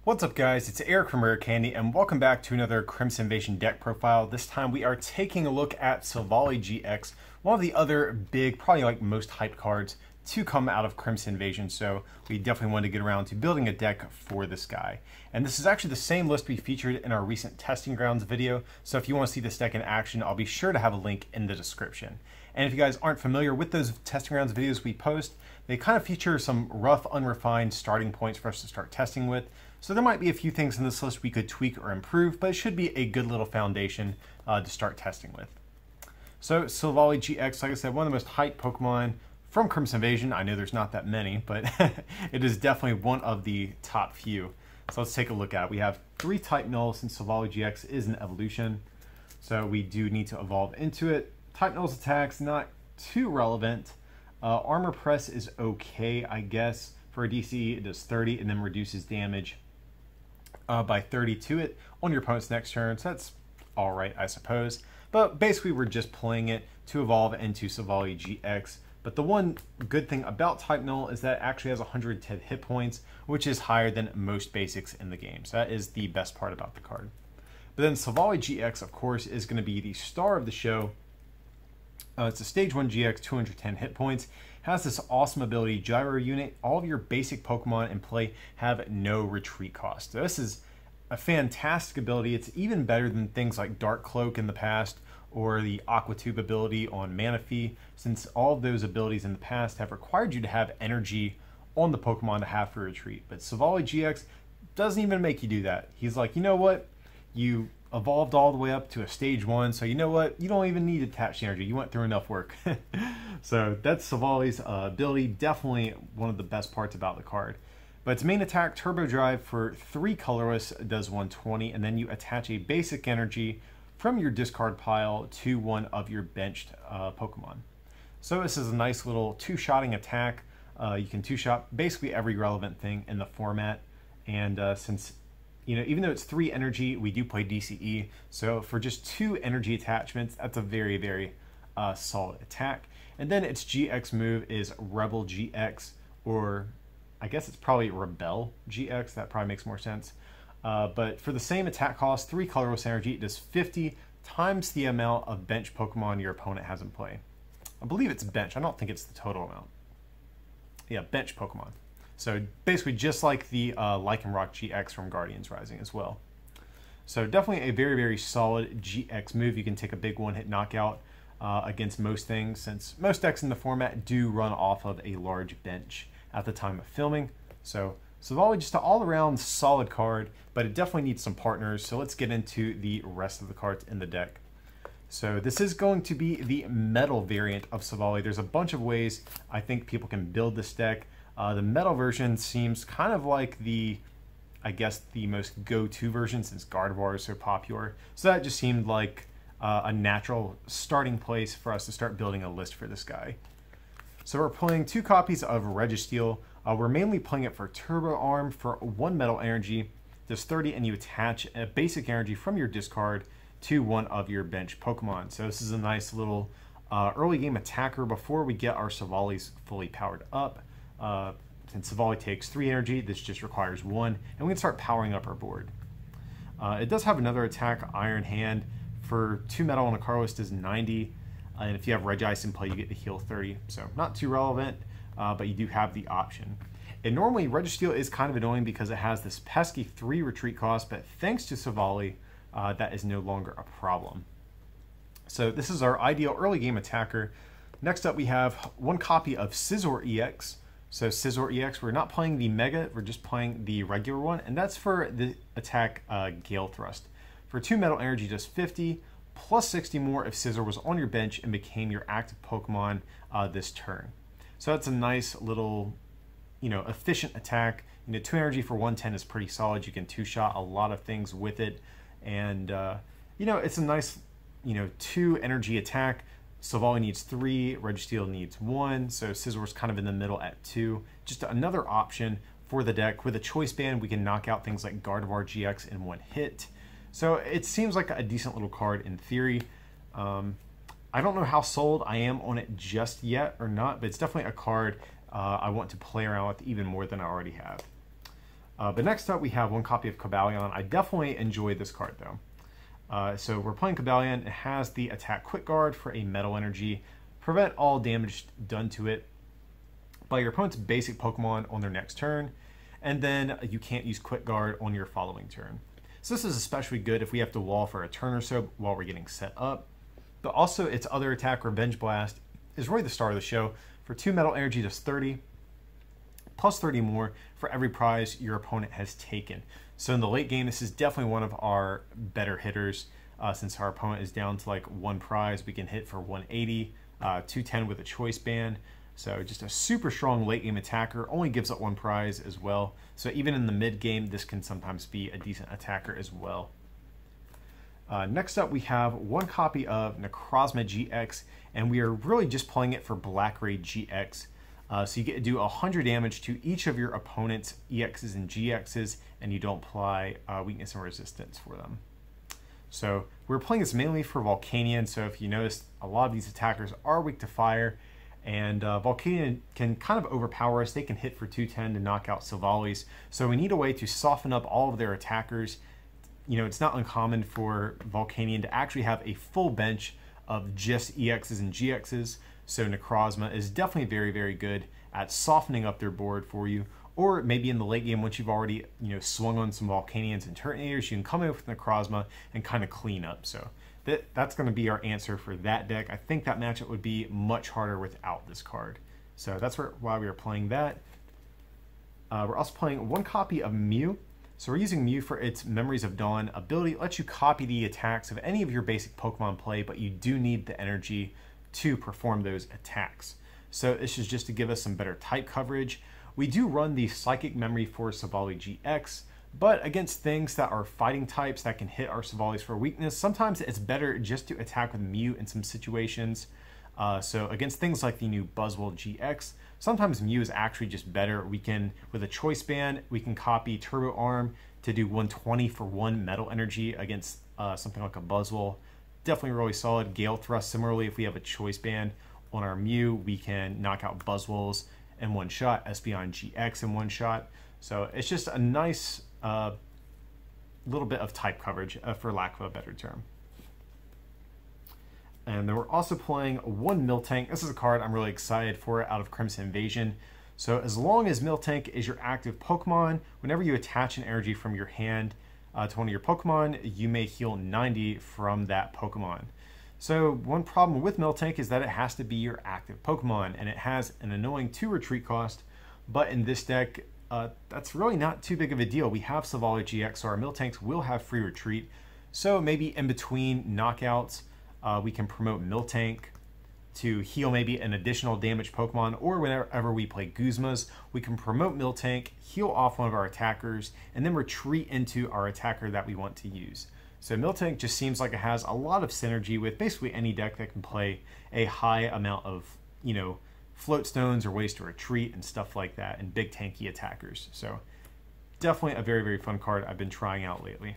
What's up guys, it's Eric from Rare Candy and welcome back to another Crimson Invasion deck profile. This time we are taking a look at Silvally GX, one of the other big, probably like most hyped cards to come out of Crimson Invasion, so we definitely wanted to get around to building a deck for this guy. And this is actually the same list we featured in our recent Testing Grounds video, so if you want to see this deck in action, I'll be sure to have a link in the description. And if you guys aren't familiar with those Testing Grounds videos we post, they kind of feature some rough, unrefined starting points for us to start testing with. So there might be a few things in this list we could tweak or improve, but it should be a good little foundation to start testing with. So Silvally GX, like I said, one of the most hyped Pokemon from Crimson Invasion. I know there's not that many, but it is definitely one of the top few. So let's take a look at it. We have 3 Type Null since Silvally GX is an evolution. So we do need to evolve into it. Type Null's attacks, not too relevant. Armor Press is okay, I guess. For a DC, it does 30 and then reduces damage by 30 to it on your opponent's next turn, so that's alright, I suppose. But basically, we're just playing it to evolve into Silvally GX. But the one good thing about Type Null is that it actually has 110 hit points, which is higher than most basics in the game. So that is the best part about the card. But then Silvally GX, of course, is going to be the star of the show. It's a Stage 1 GX, 210 hit points. Has this awesome ability, Gyro Unit. All of your basic Pokemon in play have no retreat cost. So this is a fantastic ability. It's even better than things like Dark Cloak in the past or the Aqua Tube ability on Manaphy, since all of those abilities in the past have required you to have energy on the Pokemon to have for retreat. But Silvally GX doesn't even make you do that. He's like, you know what? You evolved all the way up to a Stage 1, so you know what? You don't even need attached energy. You went through enough work. So that's Silvally's ability. Definitely one of the best parts about the card. But its main attack, Turbo Drive, for 3 colorless, does 120, and then you attach a basic energy from your discard pile to one of your benched Pokemon. So this is a nice little 2-shotting attack. You can 2-shot basically every relevant thing in the format, and since even though it's 3 energy, we do play DCE. So for just 2 energy attachments, that's a very, very solid attack. And then its GX move is Rebel GX, or I guess it's probably Rebel GX. That probably makes more sense. But for the same attack cost, 3 colorless energy, it does 50 times the amount of bench Pokemon your opponent has in play. I believe it's bench. I don't think it's the total amount. Yeah, bench Pokemon. So basically just like the Lycanroc GX from Guardians Rising as well. So definitely a very, very solid GX move. You can take a big one-hit knockout against most things, since most decks in the format do run off of a large bench at the time of filming. So Silvally, just an all-around solid card, but it definitely needs some partners. So let's get into the rest of the cards in the deck. So this is going to be the metal variant of Silvally. There's a bunch of ways I think people can build this deck. The metal version seems kind of like I guess the most go-to version, since Gardevoir is so popular. So that just seemed like a natural starting place for us to start building a list for this guy. So we're playing 2 copies of Registeel. We're mainly playing it for Turbo Arm for 1 metal energy, does 30, and you attach a basic energy from your discard to one of your bench Pokemon. So this is a nice little early game attacker before we get our Silvallys fully powered up. Since Silvally takes 3 energy, this just requires 1, and we can start powering up our board. It does have another attack, Iron Hand, for 2 metal, and a colorless does 90, and if you have Regice in play, you get to heal 30, so not too relevant, but you do have the option. And normally, Registeel is kind of annoying because it has this pesky 3 retreat cost, but thanks to Silvally, that is no longer a problem. So this is our ideal early game attacker. Next up, we have 1 copy of Scizor EX. So Scizor EX, we're not playing the Mega, we're just playing the regular one, and that's for the attack Gale Thrust. For 2 metal energy, does 50, plus 60 more if Scizor was on your bench and became your active Pokemon this turn. So that's a nice little, efficient attack. 2 energy for 110 is pretty solid. You can 2-shot a lot of things with it, and it's a nice, 2 energy attack. Silvally needs 3, Registeel needs 1, so Scizor's kind of in the middle at 2. Just another option for the deck. With a choice band, we can knock out things like Gardevoir GX in 1 hit. So it seems like a decent little card in theory. I don't know how sold I am on it just yet or not, but it's definitely a card I want to play around with even more than I already have. But next up, we have one copy of Cobalion. I definitely enjoy this card, though. So we're playing Cobalion. It has the attack Quick Guard for a Metal Energy. Prevent all damage done to it by your opponent's basic Pokemon on their next turn. And then you can't use Quick Guard on your following turn. So this is especially good if we have to wall for a turn or so while we're getting set up. But also its other attack, Revenge Blast, is really the star of the show. For 2 Metal Energy, does 30, plus 30 more for every prize your opponent has taken. So in the late game, this is definitely one of our better hitters. Since our opponent is down to like 1 prize, we can hit for 180, 210 with a Choice Band. So just a super strong late game attacker, only gives up 1 prize as well. So even in the mid game, this can sometimes be a decent attacker as well. Next up, we have one copy of Necrozma GX, and we are really just playing it for Black Ray GX. So you get to do 100 damage to each of your opponent's EXs and GXs, and you don't apply weakness and resistance for them. So we're playing this mainly for Volcanion, so if you notice, a lot of these attackers are weak to fire, and Volcanion can kind of overpower us. They can hit for 210 to knock out Silvally's, so we need a way to soften up all of their attackers. You know, it's not uncommon for Volcanion to actually have a full bench of just EXs and GXs, so Necrozma is definitely very, very good at softening up their board for you. Or maybe in the late game, once you've already, you know, swung on some Volcanions and Turtonators, you can come in with Necrozma and kind of clean up. So that's going to be our answer for that deck. I think that matchup would be much harder without this card. So that's why we are playing that. We're also playing one copy of Mew. So we're using Mew for its Memories of Dawn ability. It lets you copy the attacks of any of your basic Pokemon play, but you do need the energy to perform those attacks. So this is just to give us some better type coverage. We do run the Psychic Memory for Silvally GX, but against things that are fighting types that can hit our Silvallys for weakness, sometimes it's better just to attack with Mew in some situations. So against things like the new Buzzwole GX, sometimes Mew is actually just better. We can, with a Choice Band, we can copy Turbo Arm to do 120 for 1 Metal Energy against something like a Buzzwole. Definitely really solid. Gale Thrust, similarly, if we have a Choice Band on our Mew, we can knock out Buzzwoles in one shot, Espeon GX in one shot. So it's just a nice little bit of type coverage, for lack of a better term. And then we're also playing one Miltank. This is a card I'm really excited for out of Crimson Invasion. So as long as Miltank is your active Pokemon, whenever you attach an energy from your hand to one of your Pokemon, you may heal 90 from that Pokemon. So one problem with Miltank is that it has to be your active Pokemon, and it has an annoying 2 retreat cost, but in this deck, that's really not too big of a deal. We have Silvally GX, so our Miltanks will have free retreat. So maybe in between knockouts, we can promote Miltank to heal maybe an additional damaged Pokemon, or whenever we play Guzmas, we can promote Miltank, heal off one of our attackers, and then retreat into our attacker that we want to use. So Miltank just seems like it has a lot of synergy with basically any deck that can play a high amount of, you know, float stones or ways to retreat and stuff like that, and big tanky attackers. So definitely a very, very fun card I've been trying out lately.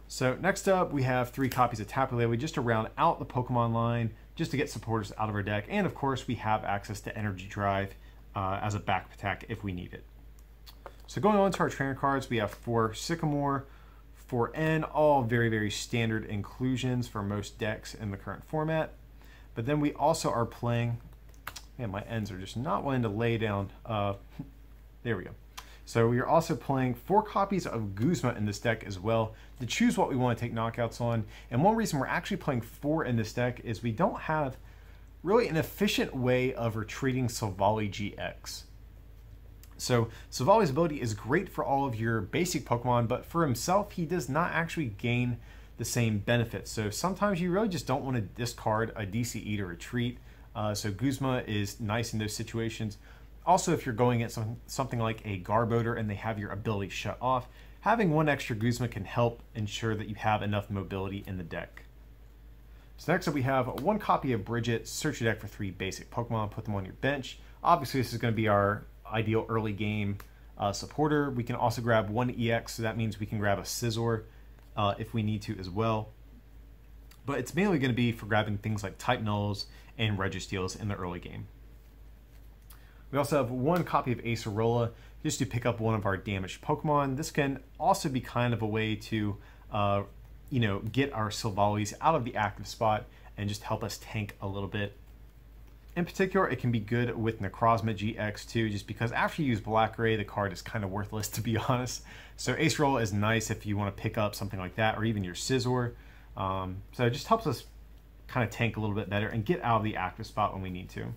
So next up, we have 3 copies of Tapu Lele just to round out the Pokemon line, just to get supporters out of our deck. And of course, we have access to Energy Drive as a back attack if we need it. So going on to our trainer cards, we have 4 Sycamore, 4 N, all very, very standard inclusions for most decks in the current format. But then we also are playing, man, my ends are just not wanting to lay down. There we go. So we are also playing 4 copies of Guzma in this deck as well to choose what we want to take knockouts on. And one reason we're actually playing 4 in this deck is we don't have really an efficient way of retreating Silvally GX. So Silvally's ability is great for all of your basic Pokemon, but for himself, he does not actually gain the same benefits. So sometimes you really just don't want to discard a DCE to retreat. So Guzma is nice in those situations. Also, if you're going at something like a Garbodor and they have your ability shut off, having 1 extra Guzma can help ensure that you have enough mobility in the deck. So next up, we have 1 copy of Bridget. Search your deck for 3 basic Pokemon, put them on your bench. Obviously, this is going to be our ideal early game supporter. We can also grab 1 EX, so that means we can grab a Scizor if we need to as well. But it's mainly going to be for grabbing things like Type Nulls and Registeels in the early game. We also have one copy of Acerola just to pick up one of our damaged Pokemon. This can also be kind of a way to, get our Silvallis out of the active spot and just help us tank a little bit. In particular, it can be good with Necrozma GX too, just because after you use Black Ray, the card is kind of worthless, to be honest. So Acerola is nice if you want to pick up something like that, or even your Scizor. So it just helps us kind of tank a little bit better and get out of the active spot when we need to.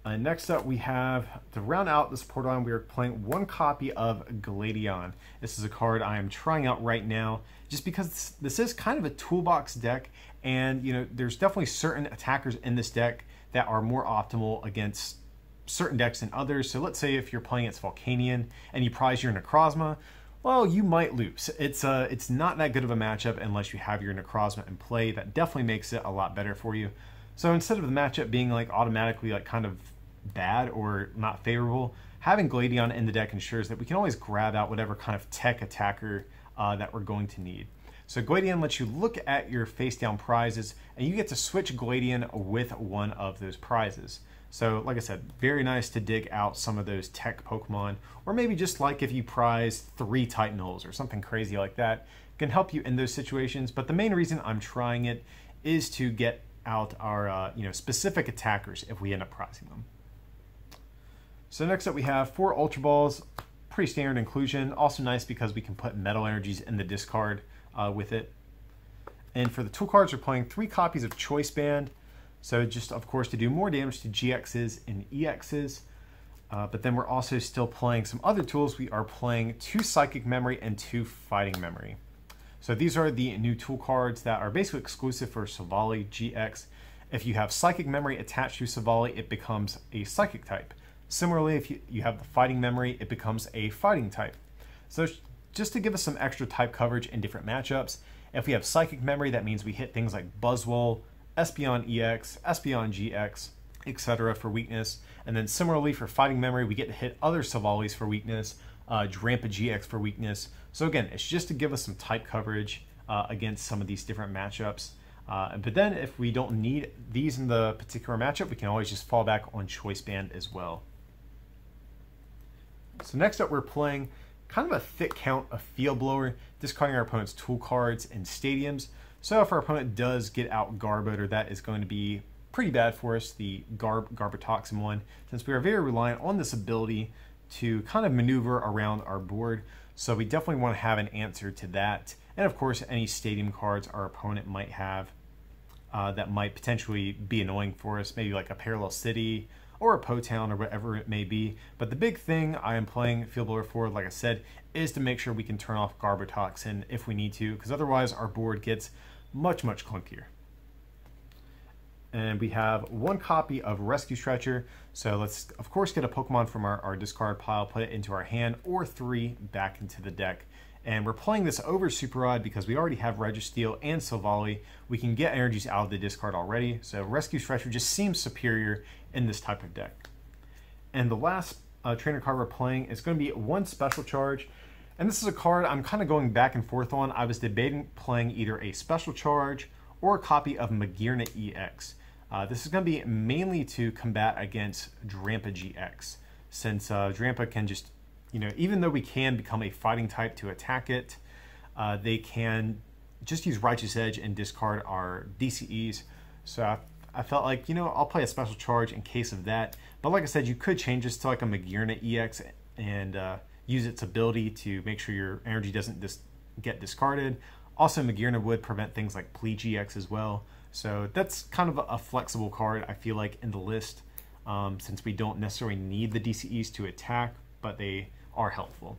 Next up, we have, to round out the support line, we are playing one copy of Gladion. This is a card I am trying out right now, just because this is kind of a toolbox deck, and there's definitely certain attackers in this deck that are more optimal against certain decks than others. So let's say if you're playing against Volcanion and you prize your Necrozma, well, you might lose. It's not that good of a matchup unless you have your Necrozma in play. That definitely makes it a lot better for you. So instead of the matchup being like automatically like kind of bad or not favorable, having Gladion in the deck ensures that we can always grab out whatever kind of tech attacker that we're going to need. So Gladion lets you look at your face down prizes and you get to switch Gladion with one of those prizes. So like I said, very nice to dig out some of those tech Pokemon, or maybe just like if you prize 3 Titanals or something crazy like that, can help you in those situations. But the main reason I'm trying it is to get out our specific attackers if we end up prizing them. So next up we have 4 Ultra Balls, pretty standard inclusion. Also nice because we can put Metal Energies in the discard with it. And for the tool cards, we're playing 3 copies of Choice Band. So just, of course, to do more damage to GXs and EXs. But then we're also still playing some other tools. We are playing 2 Psychic Memory and 2 Fighting Memory. So these are the new tool cards that are basically exclusive for Silvally GX. If you have Psychic Memory attached to Silvally, it becomes a Psychic type. Similarly, if you have the Fighting Memory, it becomes a Fighting type. So just to give us some extra type coverage in different matchups, if we have Psychic Memory, that means we hit things like Buzzwole, Espeon EX, Espeon GX, etc. for weakness. And then similarly for Fighting Memory, we get to hit other Silvallis for weakness, Drampa GX for weakness. So again, it's just to give us some type coverage against some of these different matchups. But then if we don't need these in the particular matchup, we can always just fall back on Choice Band as well. So next up, we're playing kind of a thick count of Field Blower, discarding our opponent's tool cards and stadiums. So if our opponent does get out Garbodor, that is going to be pretty bad for us, the Garbotoxin one, since we are very reliant on this ability to kind of maneuver around our board. So we definitely want to have an answer to that. And of course, any stadium cards our opponent might have that might potentially be annoying for us, maybe like a Parallel City or a Potown or whatever it may be. But the big thing I am playing Field Blower for, like I said, is to make sure we can turn off Garbotoxin if we need to, because otherwise our board gets much clunkier. And we have 1 copy of Rescue Stretcher. So let's, of course, get a Pokemon from our discard pile, put it into our hand, or 3 back into the deck. And we're playing this over Super Odd because we already have Registeel and Silvally. We can get energies out of the discard already. So Rescue Stretcher just seems superior in this type of deck. And the last trainer card we're playing is going to be 1 Special Charge. And this is a card I'm kind of going back and forth on. I was debating playing either a Special Charge or a copy of Magearna EX. This is going to be mainly to combat against Drampa GX, since Drampa can just, even though we can become a fighting type to attack it, they can just use Righteous Edge and discard our DCEs. So I felt like, I'll play a Special Charge in case of that. But like I said, you could change this to like a Magearna EX and use its ability to make sure your energy doesn't get discarded. Also, Magearna would prevent things like Plea GX as well. So that's kind of a flexible card, I feel like, in the list, since we don't necessarily need the DCEs to attack, but they are helpful.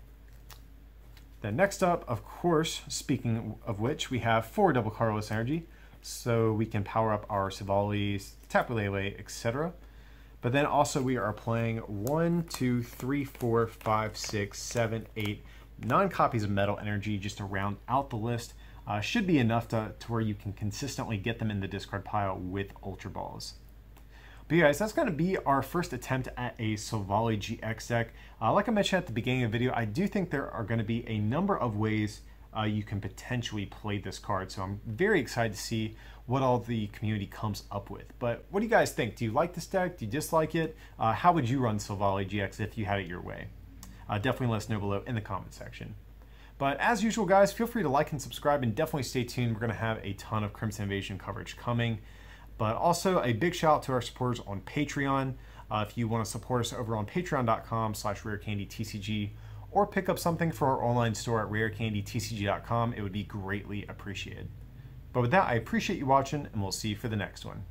Then next up, of course, speaking of which, we have 4 double colorless energy, so we can power up our Silvallis, Tapu Lele, etc. But then also we are playing 1, 2, 3, 4, 5, 6, 7, 8, 9 copies of Metal Energy just to round out the list. Should be enough to where you can consistently get them in the discard pile with Ultra Balls. But yeah, guys, that's going to be our first attempt at a Silvally GX deck. Like I mentioned at the beginning of the video, I do think there are going to be a number of ways you can potentially play this card. So I'm very excited to see what all the community comes up with. But what do you guys think? Do you like this deck? Do you dislike it? How would you run Silvally GX if you had it your way? Definitely let us know below in the comment section. But as usual, guys, feel free to like and subscribe, and definitely stay tuned. We're going to have a ton of Crimson Invasion coverage coming. But also a big shout out to our supporters on Patreon. If you want to support us over on patreon.com/rarecandytcg, or pick up something for our online store at rarecandytcg.com, it would be greatly appreciated. But with that, I appreciate you watching, and we'll see you for the next one.